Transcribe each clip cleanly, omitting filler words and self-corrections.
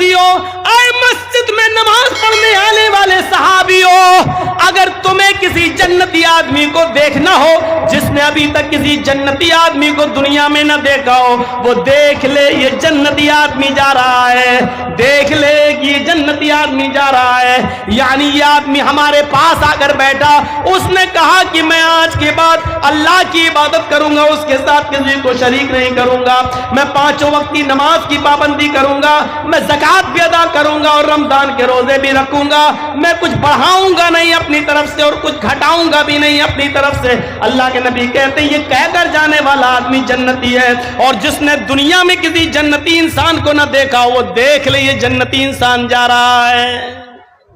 نمازیوں، اے مسجد میں نماز پڑھنے آنے والے صحابیوں، اگر تمہیں کسی جنتی آدمی کو دیکھنا ہو جس نے ابھی تک کسی جنتی آدمی کو دنیا میں نہ دیکھا ہو، وہ دیکھ لے یہ جنتی آدمی جا رہا ہے، دیکھ لے یہ جنتی آدمی جا رہا ہے۔ یعنی یہ آدمی ہمارے پاس آ کر بیٹھا، اس نے کہا کہ میں آج کے بعد اللہ کی عبادت کروں گا، اس کے ساتھ کسی کو شریک نہیں کروں گا، میں 5 وقت کی نماز کی پابندی کروں گا، میں زکوٰۃ بھی ادا کروں گا اور رمضان کے روزے بھی رکھوں گا، میں کچھ بڑھاؤں گا نہیں اپنی طرف سے اور کچھ گھٹاؤں گا بھی نہیں اپنی طرف سے۔ اللہ کے نبی کہتے ہیں یہ کہہ کر جانے والا آدمی جنتی ہے، اور جس نے دنیا میں کسی جنتی انسان کو نہ دیکھا وہ دیکھ لے یہ جنتی انسان جا رہا ہے۔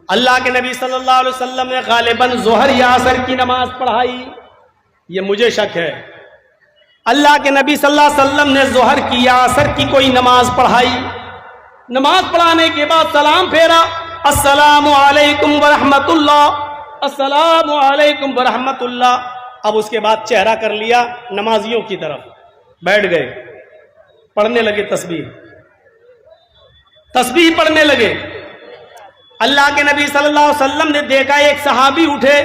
اللہ کے نبی صلی اللہ علیہ وسلم نے غالباً ظہر یا عصر کی نماز پڑھائی، یہ مجھے شک ہے۔ اللہ کے نبی صلی اللہ علیہ وسلم نے ظہر کی یا عصر کی کوئی نماز پڑھائی، نماز پڑھانے کے بعد سلام پھیرا، السلام علیکم ورحمت اللہ، السلام علیکم ورحمت اللہ۔ اب اس کے بعد چہرہ کر لیا نمازیوں کی طرف، بیٹھ گئے، پڑھنے لگے تسبیح پڑھنے لگے۔ اللہ کے نبی صلی اللہ علیہ وسلم نے دیکھا ایک صحابی اٹھے،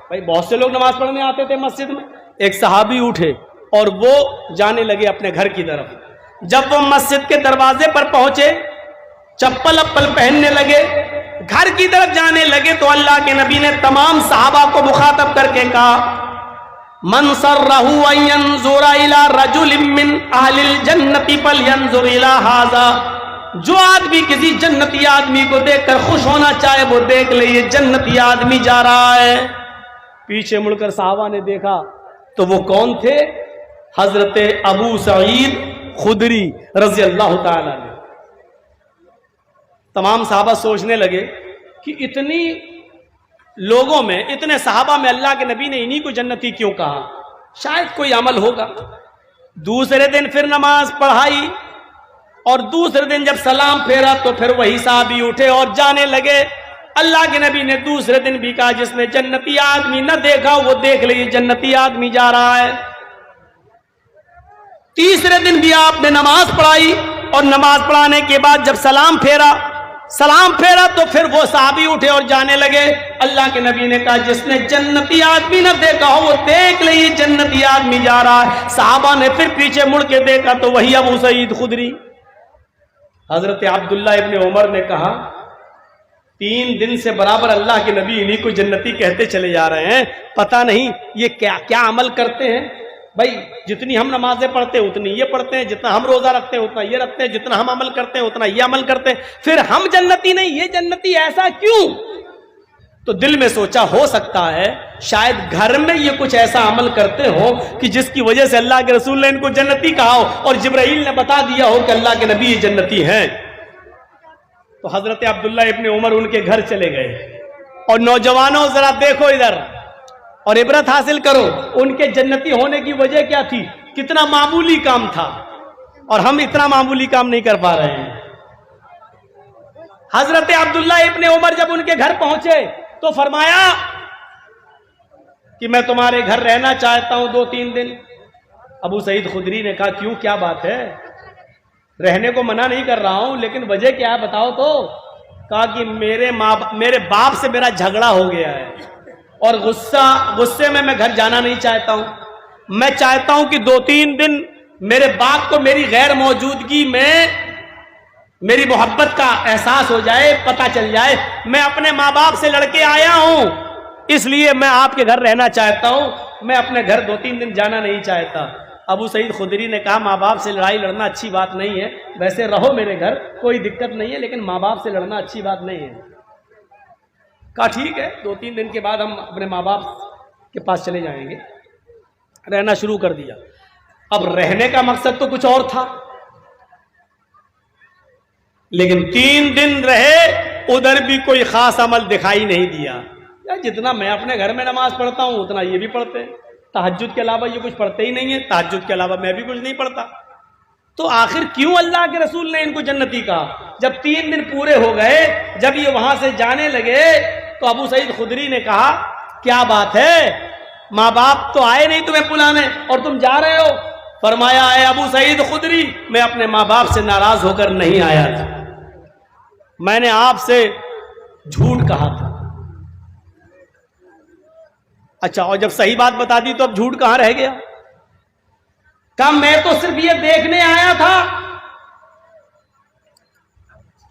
بھائی بہت سے لوگ نماز پڑھنے آتے تھے مسجد میں، ایک صحابی اٹھے اور وہ جانے لگے اپنے گھر کی طرف۔ جب وہ مسجد کے دروازے پر پہنچے، چپل اپل پہننے لگے، گھر کی طرف جانے لگے، تو اللہ کے نبی نے تمام صحابہ کو مخاطب کر کے کہا، من سرہ ان ينظر الى رجل من اہل الجنۃ فلینظر الى ھذا، جو آدمی کسی جنتی آدمی کو دیکھ کر خوش ہونا چاہے وہ دیکھ لے یہ جنتی آدمی جا رہا ہے۔ پیچھے مڑ کر صحابہ نے دیکھا تو وہ کون تھے؟ حضرت ابو سعید خدری رضی اللہ تعالی عنہ۔ تمام صحابہ سوچنے لگے کہ اتنی لوگوں میں، اتنے صحابہ میں اللہ کے نبی نے انہی کو جنتی کیوں کہا؟ شاید کوئی عمل ہوگا۔ دوسرے دن پھر نماز پڑھائی، اور دوسرے دن جب سلام پھیرا تو پھر وہی صحابی اٹھے اور جانے لگے۔ اللہ کے نبی نے دوسرے دن بھی کہا جس نے جنتی آدمی نہ دیکھا وہ دیکھ لے یہ جنتی آدمی جا رہا ہے۔ تیسرے دن بھی آپ نے نماز پڑھائی، اور نماز پڑھانے کے بعد جب سلام پھیرا تو پھر وہ صحابی اٹھے اور جانے لگے۔ اللہ کے نبی نے کہا جس نے جنتی آدمی نہ دیکھا ہو وہ دیکھ لے یہ جنتی آدمی جا رہا ہے۔ صحابہ نے پھر پیچھے مڑ کے دیکھا تو وہی ابو سعید خدری۔ حضرت عبداللہ ابن عمر نے کہا 3 دن سے برابر اللہ کے نبی انہی کو جنتی کہتے چلے جا رہے ہیں، پتہ نہیں یہ کیا عمل کرتے ہیں۔ بھائی جتنی ہم نمازیں پڑھتے ہیں اتنی یہ پڑھتے ہیں، جتنا ہم روزہ رکھتے ہیں اتنا یہ رکھتے ہیں، جتنا ہم عمل کرتے ہیں اتنا یہ عمل کرتے ہیں، پھر ہم جنتی نہیں یہ جنتی، ایسا کیوں؟ تو دل میں سوچا ہو سکتا ہے شاید گھر میں یہ کچھ ایسا عمل کرتے ہو کہ جس کی وجہ سے اللہ کے رسول نے ان کو جنتی کہا ہو، اور جبرائیل نے بتا دیا ہو کہ اللہ کے نبی یہ جنتی ہیں۔ تو حضرت عبداللہ ابن عمر ان کے گھر چلے گئے، اور نوجوانوں ذرا دیکھو ادھر اور عبرت حاصل کرو، ان کے جنتی ہونے کی وجہ کیا تھی؟ کتنا معمولی کام تھا، اور ہم اتنا معمولی کام نہیں کر پا رہے ہیں۔ حضرت عبداللہ ابن عمر جب ان کے گھر پہنچے تو فرمایا کہ میں تمہارے گھر رہنا چاہتا ہوں 2-3 دن۔ ابو سعید خدری نے کہا کیوں، کیا بات ہے؟ رہنے کو منع نہیں کر رہا ہوں، لیکن وجہ کیا ہے بتاؤ تو۔ کہا کہ میرے باپ سے میرا جھگڑا ہو گیا ہے، اور غصے میں گھر جانا نہیں چاہتا ہوں۔ میں چاہتا ہوں کہ 2-3 دن میرے باپ کو میری غیر موجودگی میں میری محبت کا احساس ہو جائے، پتہ چل جائے میں اپنے ماں باپ سے لڑ کے آیا ہوں، اس لیے میں آپ کے گھر رہنا چاہتا ہوں، میں اپنے گھر 2-3 دن جانا نہیں چاہتا۔ ابو سعید خدری نے کہا ماں باپ سے لڑائی لڑنا اچھی بات نہیں ہے، ویسے رہو میرے گھر کوئی دقت نہیں ہے، لیکن ماں باپ سے لڑنا اچھی بات نہیں ہے۔ کہا ٹھیک ہے، 2-3 دن کے بعد ہم اپنے ماں باپ کے پاس چلے جائیں گے۔ رہنا شروع کر دیا۔ اب رہنے کا مقصد تو کچھ اور تھا، لیکن 3 دن رہے، ادھر بھی کوئی خاص عمل دکھائی نہیں دیا۔ جتنا میں اپنے گھر میں نماز پڑھتا ہوں اتنا یہ بھی پڑھتے ہیں، تہجد کے علاوہ یہ کچھ پڑھتے ہی نہیں ہے، تہجد کے علاوہ میں بھی کچھ نہیں پڑھتا۔ تو آخر کیوں اللہ کے رسول نے ان کو جنتی کہا؟ جب 3 دن پورے ہو گئے، جب یہ وہاں سے جانے لگے تو ابو سعید خدری نے کہا کیا بات ہے، ماں باپ تو آئے نہیں تمہیں بلانے اور تم جا رہے ہو؟ فرمایا اے ابو سعید خدری، میں اپنے ماں باپ سے ناراض ہو کر نہیں آیا تھا، میں نے آپ سے جھوٹ کہا تھا. اچھا، اور جب صحیح بات بتا دی تو اب جھوٹ کہاں رہ گیا؟ کہا میں تو صرف یہ دیکھنے آیا تھا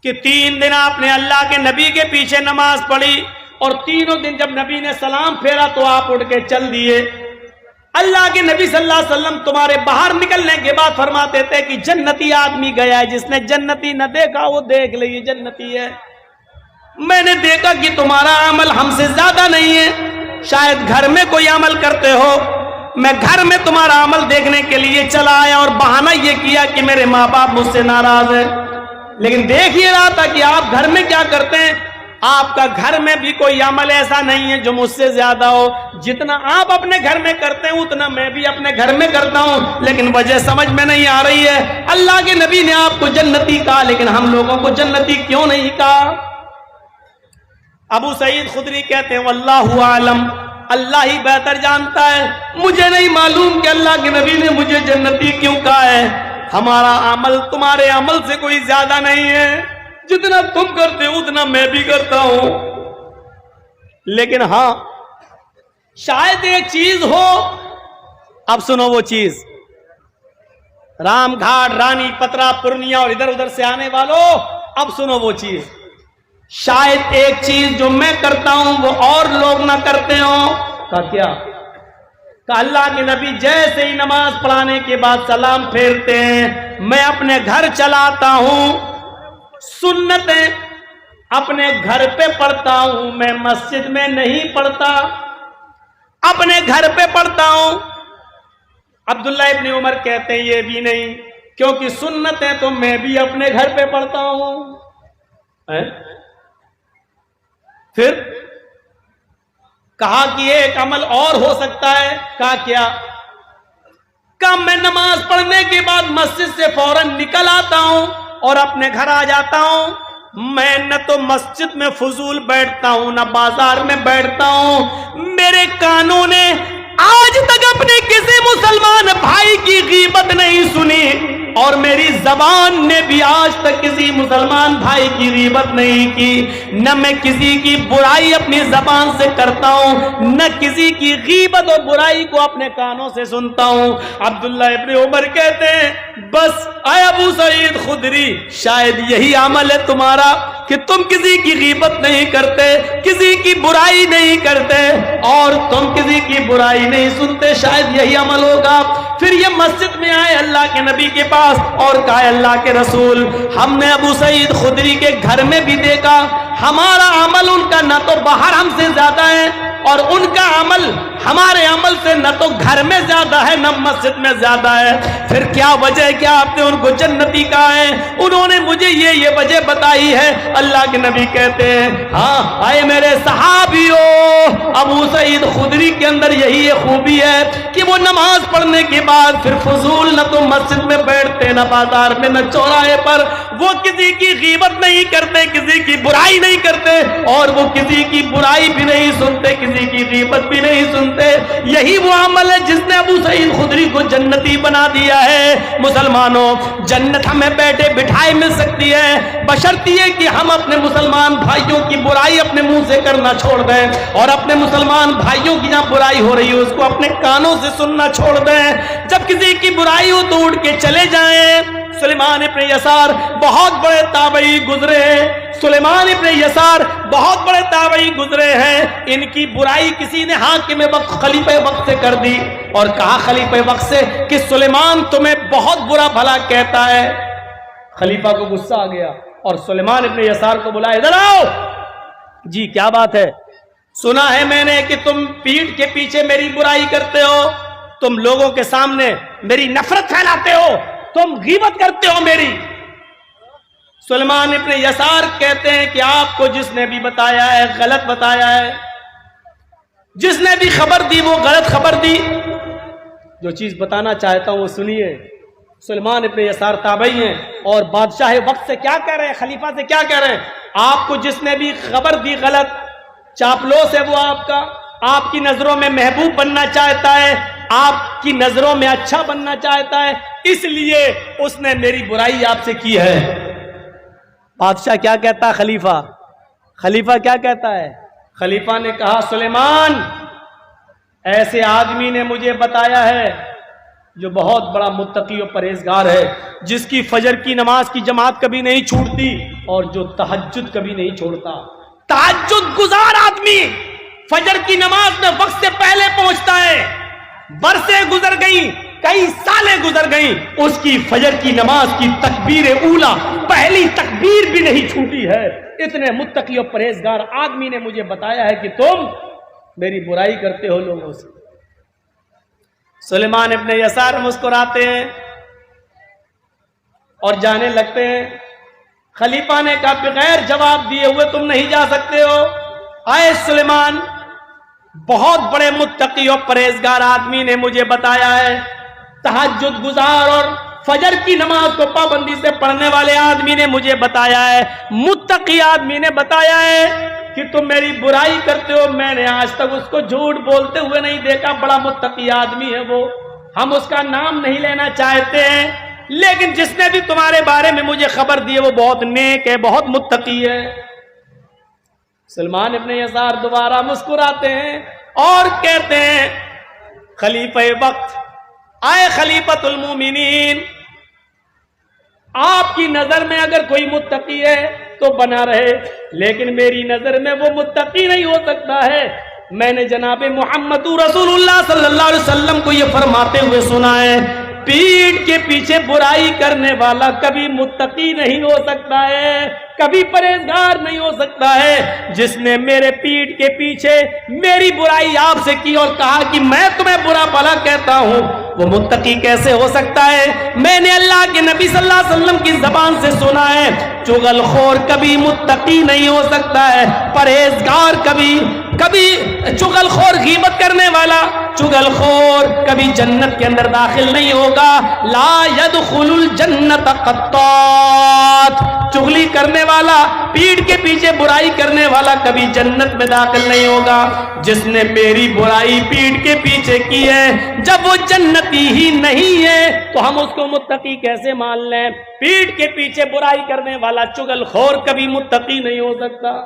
کہ 3 دن آپ نے اللہ کے نبی کے پیچھے نماز پڑھی اور تینوں دن جب نبی نے سلام پھیرا تو آپ اٹھ کے چل دیے. اللہ کے نبی صلی اللہ علیہ وسلم تمہارے باہر نکلنے کے بعد فرماتے تھے کہ جنتی آدمی گیا ہے، جس نے جنتی نہ دیکھا وہ دیکھ لے یہ جنتی ہے. میں نے دیکھا کہ تمہارا عمل ہم سے زیادہ نہیں ہے، شاید گھر میں کوئی عمل کرتے ہو. میں گھر میں تمہارا عمل دیکھنے کے لیے چلا آیا اور بہانہ یہ کیا کہ میرے ماں باپ مجھ سے ناراض ہیں، لیکن دیکھ یہ رہا تھا کہ آپ گھر میں کیا کرتے ہیں. آپ کا گھر میں بھی کوئی عمل ایسا نہیں ہے جو مجھ سے زیادہ ہو. جتنا آپ اپنے گھر میں کرتے ہیں اتنا میں بھی اپنے گھر میں کرتا ہوں، لیکن وجہ سمجھ میں نہیں آ رہی ہے. اللہ کے نبی نے آپ کو جنتی کہا لیکن ہم لوگوں کو جنتی کیوں نہیں کہا؟ ابو سعید خدری کہتے ہیں واللہ عالم، اللہ ہی بہتر جانتا ہے، مجھے نہیں معلوم کہ اللہ کے نبی نے مجھے جنتی کیوں کہا ہے. ہمارا عمل تمہارے عمل سے کوئی زیادہ نہیں ہے، جتنا تم کرتے ہو اتنا میں بھی کرتا ہوں. لیکن ہاں شاید ایک چیز ہو. اب سنو وہ چیز، رام گھاٹ، رانی پترا، پورنیا اور ادھر ادھر سے آنے والوں، اب سنو وہ چیز. شاید ایک چیز جو میں کرتا ہوں وہ اور لوگ نہ کرتے ہوں. کا کیا؟ کہ اللہ کے نبی جیسے ہی نماز پڑھانے کے بعد سلام پھیرتے ہیں میں اپنے گھر چلاتا ہوں، سنتیں اپنے گھر پہ پڑھتا ہوں، میں مسجد میں نہیں پڑھتا، اپنے گھر پہ پڑھتا ہوں. عبداللہ ابن عمر کہتے ہیں یہ بھی نہیں، کیونکہ سنتیں تو میں بھی اپنے گھر پہ پڑھتا ہوں. پھر کہا کہ ایک عمل اور ہو سکتا ہے. کہا کیا؟ کہا میں نماز پڑھنے کے بعد مسجد سے فوراً نکل آتا ہوں اور اپنے گھر آ جاتا ہوں. میں نہ تو مسجد میں فضول بیٹھتا ہوں نہ بازار میں بیٹھتا ہوں. میرے کانوں نے آج تک اپنے کسی مسلمان بھائی کی غیبت نہیں سنی اور میری زبان نے بھی آج تک کسی مسلمان بھائی کی غیبت نہیں کی. نہ میں کسی کی برائی اپنی زبان سے کرتا ہوں، نہ کسی کی غیبت اور برائی کو اپنے کانوں سے سنتا ہوں. عبداللہ ابن عمر کہتے ہیں بس اے ابو سعید خدری، شاید یہی عمل ہے تمہارا کہ تم کسی کی غیبت نہیں کرتے، کسی کی برائی نہیں کرتے اور تم کسی کی برائی نہیں سنتے، شاید یہی عمل ہوگا. پھر یہ مسجد میں آئے اللہ کے نبی کے پاس اور کہا اللہ کے رسول، ہم نے ابو سعید خدری کے گھر میں بھی دیکھا، ہمارا عمل ان کا نہ تو باہر ہم سے زیادہ ہے اور ان کا عمل ہمارے عمل سے نہ تو گھر میں زیادہ ہے نہ مسجد میں زیادہ ہے. پھر کیا وجہ ہے کہ آپ نے ان کو جنتی کہا ہے؟ انہوں نے مجھے یہ وجہ بتائی ہے. اللہ کے نبی کہتے ہیں ہاں آئے میرے صحابیوں، ابو سعید خدری کے اندر یہی خوبی ہے کہ وہ نماز پڑھنے کے بعد پھر فضول نہ تو مسجد میں بیٹھتے نہ بازار میں نہ چوراہے پر، وہ کسی کی غیبت نہیں کرتے، کسی کی برائی نہیں کرتے اور وہ کسی کی برائی بھی نہیں سنتے، کسی کی غیبت بھی نہیں سنتے. یہی وہ عمل ہے جس نے ابو سعید خدری کو جنتی بنا دیا ہے. مسلمانوں، جنت ہمیں بیٹھے بٹھائے مل سکتی ہے بشرط یہ کہ ہم اپنے مسلمان بھائیوں کی برائی اپنے منہ سے کرنا چھوڑ دیں اور اپنے مسلمان بھائیوں کی جہاں برائی ہو رہی ہے اس کو اپنے کانوں سے سننا چھوڑ دیں. جب کسی کی برائی ہو تو اٹھ کے چلے جائیں. سلیمان ابن یسار بہت بڑے تابعی گزرے ہیں، سلیمان ابن یسار بہت بڑے تابعی گزرے ہیں. ان کی برائی کسی نے حاکم وقت خلیفہ وقت سے کر دی اور کہا خلیفہ وقت سے کہ سلیمان تمہیں بہت برا بھلا کہتا ہے. خلیفہ کو غصہ آ گیا اور سلیمان ابن یسار کو بلایا، ادھر آؤ. جی کیا بات ہے؟ سنا ہے میں نے کہ تم پیٹھ کے پیچھے میری برائی کرتے ہو، تم لوگوں کے سامنے میری نفرت پھیلاتے ہو، تم غیبت کرتے ہو میری. سلیمان ابن یسار کہتے ہیں کہ آپ کو جس نے بھی بتایا ہے غلط بتایا ہے، جس نے بھی خبر دی وہ غلط خبر دی. جو چیز بتانا چاہتا ہوں وہ سنیے. سلیمان ابن یسار تابعی ہیں اور بادشاہ وقت سے کیا کہہ رہے ہیں، خلیفہ سے کیا کہہ رہے ہیں، آپ کو جس نے بھی خبر دی غلط، چاپلوس ہے وہ آپ کا، آپ کی نظروں میں محبوب بننا چاہتا ہے، آپ کی نظروں میں اچھا بننا چاہتا ہے، اس لیے اس نے میری برائی آپ سے کی ہے. بادشاہ کیا کہتا ہے؟ خلیفہ کیا کہتا ہے؟ خلیفہ نے کہا سلیمان ایسے آدمی نے مجھے بتایا ہے جو بہت بڑا متقی و پرہیزگار ہے، جس کی فجر کی نماز کی جماعت کبھی نہیں چھوٹتی اور جو تہجد کبھی نہیں چھوڑتا۔ تہجد گزار آدمی فجر کی نماز میں وقت سے پہلے پہنچتا ہے، برسیں گزر گئیں، کئی سالیں گزر گئیں، اس کی فجر کی نماز کی تکبیر اولا پہلی تکبیر بھی نہیں چھوٹی ہے۔ اتنے متقی و پرہیزگار آدمی نے مجھے بتایا ہے کہ تم میری برائی کرتے ہو لوگوں سے۔ سلیمان ابن یسار مسکراتے ہیں اور جانے لگتے ہیں۔ خلیفہ نے کہا بغیر جواب دیے ہوئے تم نہیں جا سکتے ہو۔ آئے سلیمان، بہت بڑے متقی اور پرہیزگار آدمی نے مجھے بتایا ہے، تہجد گزار اور فجر کی نماز کو پابندی سے پڑھنے والے آدمی نے مجھے بتایا ہے، متقی آدمی نے بتایا ہے کہ تم میری برائی کرتے ہو۔ میں نے آج تک اس کو جھوٹ بولتے ہوئے نہیں دیکھا، بڑا متقی آدمی ہے وہ، ہم اس کا نام نہیں لینا چاہتے ہیں، لیکن جس نے بھی تمہارے بارے میں مجھے خبر دی ہے وہ بہت نیک ہے، بہت متقی ہے۔ سلمان ابن یسار دوبارہ مسکراتے ہیں اور کہتے ہیں خلیفہ وقت، آئے خلیفۃ المومنین، آپ کی نظر میں اگر کوئی متقی ہے تو بنا رہے، لیکن میری نظر میں وہ متقی نہیں ہو سکتا ہے۔ میں نے جناب محمد رسول اللہ صلی اللہ علیہ وسلم کو یہ فرماتے ہوئے سنا ہے، پیٹھ کے پیچھے برائی کرنے والا کبھی متقی نہیں ہو سکتا ہے، کبھی پرہیزگار نہیں ہو سکتا ہے۔ جس نے میرے پیٹھ کے پیچھے میری برائی آپ سے کی اور کہا کہ میں تمہیں برا بھلا کہتا ہوں، وہ متقی کیسے ہو سکتا ہے؟ میں نے اللہ کے نبی صلی اللہ علیہ وسلم کی زبان سے سنا ہے، چغل خور کبھی متقی نہیں ہو سکتا ہے، پرہیزگار کبھی چغل خور غیبت کرنے والا چغل خور کبھی جنت کے اندر داخل نہیں ہوگا۔ لا يدخل الجنت قطات، چغلی کرنے والا، پیٹھ کے پیچھے برائی کرنے والا کبھی جنت میں داخل نہیں ہوگا۔ جس نے میری برائی پیٹھ کے پیچھے کی ہے، جب وہ جنتی ہی نہیں ہے تو ہم اس کو متقی کیسے مان لیں؟ پیٹھ کے پیچھے برائی کرنے والا چغل خور کبھی متقی نہیں ہو سکتا۔